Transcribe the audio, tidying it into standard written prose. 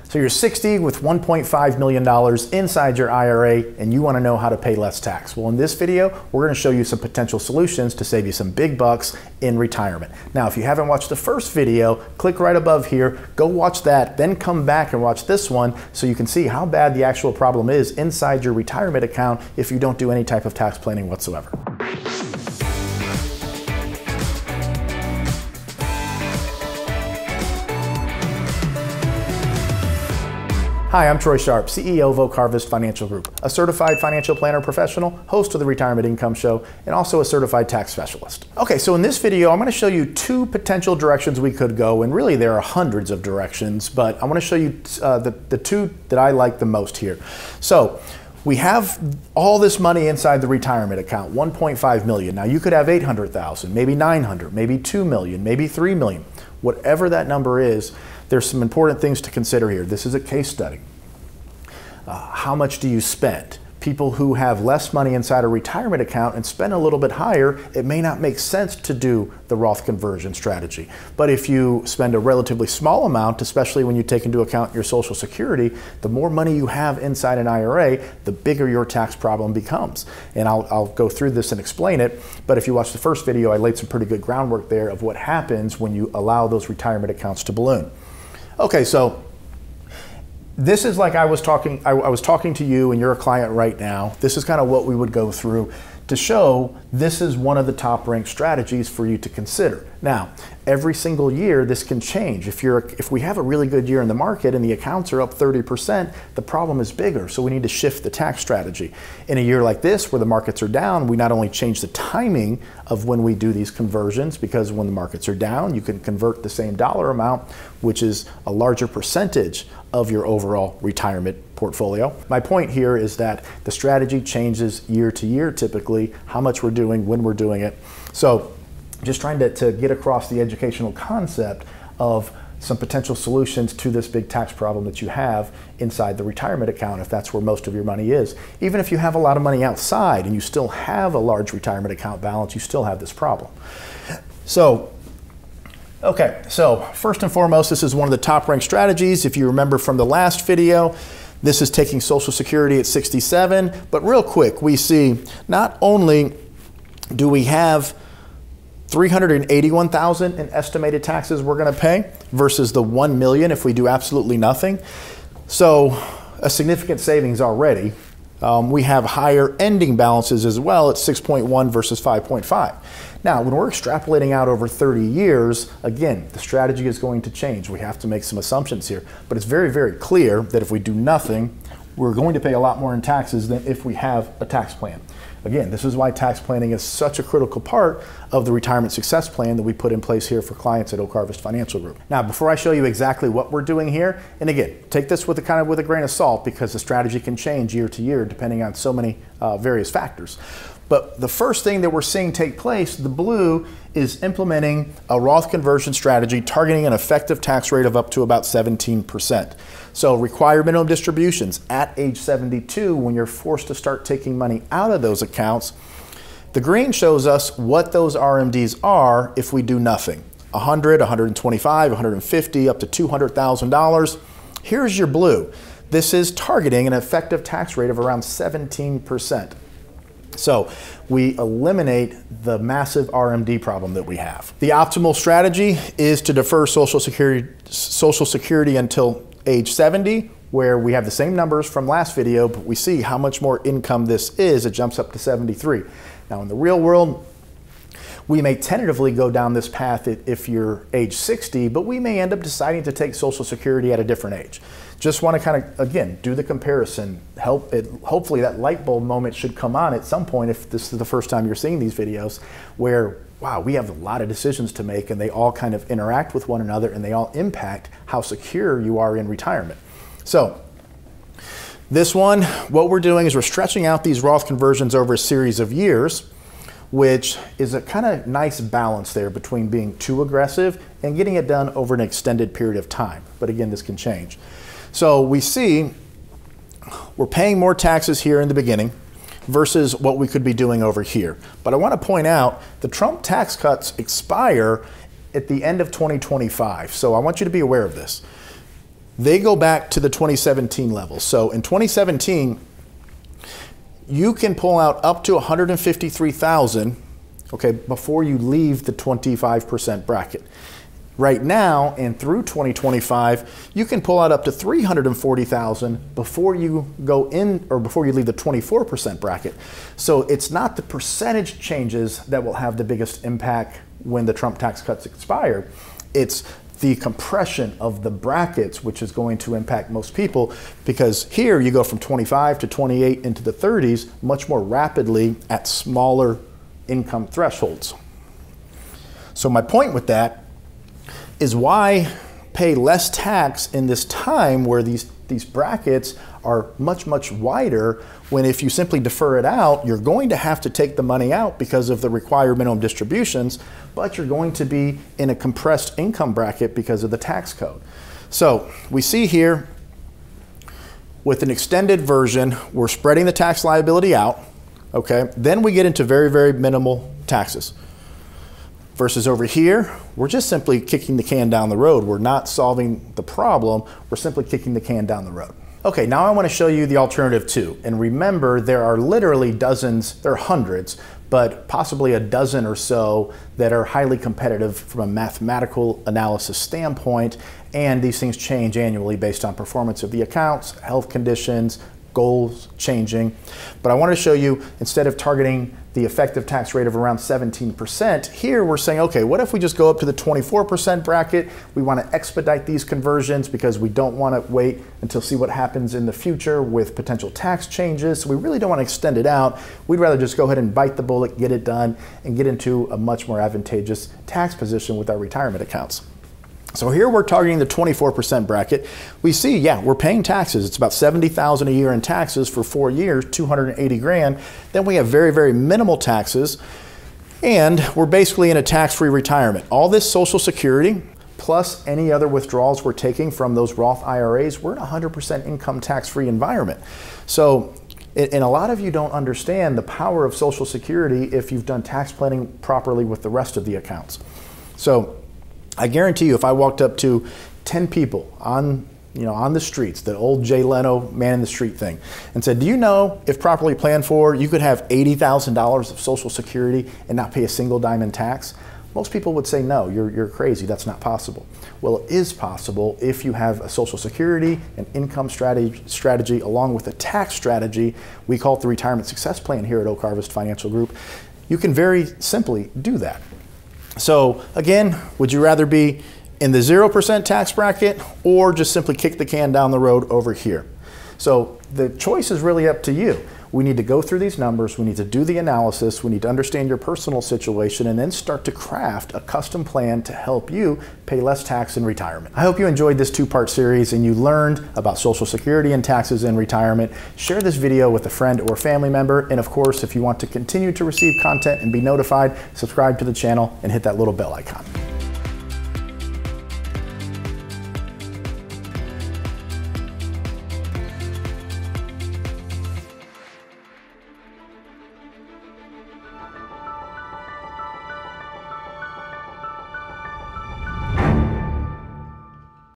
So you're 60 with $1.5 million inside your IRA and you want to know how to pay less tax. Well, in this video, we're going to show you some potential solutions to save you some big bucks in retirement. Now, if you haven't watched the first video, click right above here, go watch that, then come back and watch this one so you can see how bad the actual problem is inside your retirement account if you don't do any type of tax planning whatsoever. Hi, I'm Troy Sharpe, CEO of Oak Harvest Financial Group, a certified financial planner professional, host of the Retirement Income Show, and also a certified tax specialist. Okay, so in this video, I'm going to show you two potential directions we could go, and really there are hundreds of directions, but I want to show you the two that I like the most here. So we have all this money inside the retirement account, 1.5 million. Now you could have 800,000, maybe 900, maybe 2 million, maybe 3 million. Whatever that number is, there's some important things to consider here. This is a case study. How much do you spend? People who have less money inside a retirement account and spend a little bit higher, it may not make sense to do the Roth conversion strategy. But if you spend a relatively small amount, especially when you take into account your Social Security, the more money you have inside an IRA, the bigger your tax problem becomes. And I'll go through this and explain it. But if you watch the first video, I laid some pretty good groundwork there of what happens when you allow those retirement accounts to balloon. Okay, so this is like I was talking to you and you're a client right now. This is kind of what we would go through to show this is one of the top ranked strategies for you to consider. Now, every single year this can change. If we have a really good year in the market and the accounts are up 30%, the problem is bigger, so we need to shift the tax strategy. In a year like this where the markets are down, we not only change the timing of when we do these conversions, because when the markets are down, you can convert the same dollar amount, which is a larger percentage of your overall retirement portfolio. My point here is that the strategy changes year to year typically, how much we're doing, when we're doing it. So just trying to get across the educational concept of some potential solutions to this big tax problem that you have inside the retirement account, if that's where most of your money is. Even if you have a lot of money outside and you still have a large retirement account balance, you still have this problem. Okay, so first and foremost, this is one of the top ranked strategies. If you remember from the last video, this is taking Social Security at 67, but real quick, we see not only do we have $381,000 in estimated taxes we're going to pay versus the 1 million if we do absolutely nothing. So a significant savings already. We have higher ending balances as well at 6.1 versus 5.5. Now, when we're extrapolating out over 30 years, again, the strategy is going to change. We have to make some assumptions here, but it's very, very clear that if we do nothing, we're going to pay a lot more in taxes than if we have a tax plan. Again, this is why tax planning is such a critical part of the retirement success plan that we put in place here for clients at Oak Harvest Financial Group. Now, before I show you exactly what we're doing here, and again, take this with a grain of salt because the strategy can change year to year depending on so many various factors. But the first thing that we're seeing take place, the blue, is implementing a Roth conversion strategy targeting an effective tax rate of up to about 17%. So required minimum distributions at age 72, when you're forced to start taking money out of those accounts, the green shows us what those RMDs are if we do nothing. 100, 125, 150, up to $200,000. Here's your blue. This is targeting an effective tax rate of around 17%. So we eliminate the massive RMD problem that we have. The optimal strategy is to defer Social Security until age 70, where we have the same numbers from last video, but we see how much more income this is. It jumps up to 73. Now in the real world, we may tentatively go down this path if you're age 60, but we may end up deciding to take Social Security at a different age. Just want to kind of, again, do the comparison. Hopefully that light bulb moment should come on at some point if this is the first time you're seeing these videos where, wow, we have a lot of decisions to make and they all kind of interact with one another and they all impact how secure you are in retirement. So this one, what we're doing is we're stretching out these Roth conversions over a series of years, which is a kind of nice balance there between being too aggressive and getting it done over an extended period of time. But again, this can change. So we see we're paying more taxes here in the beginning versus what we could be doing over here. But I want to point out the Trump tax cuts expire at the end of 2025. So I want you to be aware of this. they go back to the 2017 levels. So in 2017, you can pull out up to $153,000, okay, before you leave the 25% bracket. Right now and through 2025, you can pull out up to $340,000 before you go in, or before you leave the 24% bracket. So it's not the percentage changes that will have the biggest impact when the Trump tax cuts expire. It's the compression of the brackets, which is going to impact most people, because here you go from 25 to 28 into the 30s much more rapidly at smaller income thresholds. So my point with that is, why pay less tax in this time where these brackets are much, much wider, when if you simply defer it out, you're going to have to take the money out because of the required minimum distributions, but you're going to be in a compressed income bracket because of the tax code. So we see here with an extended version, we're spreading the tax liability out, okay? Then we get into very, very minimal taxes. Versus over here, we're just simply kicking the can down the road. We're not solving the problem, we're simply kicking the can down the road. Okay, now I want to show you the alternative too. And remember, there are literally dozens, there are hundreds, but possibly a dozen or so that are highly competitive from a mathematical analysis standpoint. And these things change annually based on performance of the accounts, health conditions, goals changing. But I want to show you, instead of targeting the effective tax rate of around 17%, here we're saying, okay, what if we just go up to the 24% bracket? We want to expedite these conversions because we don't want to wait until see what happens in the future with potential tax changes. So we really don't want to extend it out. We'd rather just go ahead and bite the bullet, get it done, and get into a much more advantageous tax position with our retirement accounts. So here we're targeting the 24% bracket. We see, yeah, we're paying taxes. It's about $70,000 a year in taxes for 4 years, 280 grand. Then we have very, very minimal taxes, and we're basically in a tax-free retirement. All this Social Security, plus any other withdrawals we're taking from those Roth IRAs, we're in a 100% income tax-free environment. So, and a lot of you don't understand the power of Social Security if you've done tax planning properly with the rest of the accounts. So, I guarantee you, if I walked up to 10 people on the streets, the old Jay Leno man in the street thing, and said, do you know, if properly planned for, you could have $80,000 of Social Security and not pay a single dime in tax? Most people would say, no, you're crazy, that's not possible. Well, it is possible if you have a Social Security, an income strategy along with a tax strategy. We call it the Retirement Success Plan here at Oak Harvest Financial Group. You can very simply do that. So again, would you rather be in the 0% tax bracket or just simply kick the can down the road over here? So the choice is really up to you. We need to go through these numbers, we need to do the analysis, we need to understand your personal situation, and then start to craft a custom plan to help you pay less tax in retirement. I hope you enjoyed this two-part series and you learned about Social Security and taxes in retirement. Share this video with a friend or family member, and of course, if you want to continue to receive content and be notified, subscribe to the channel and hit that little bell icon.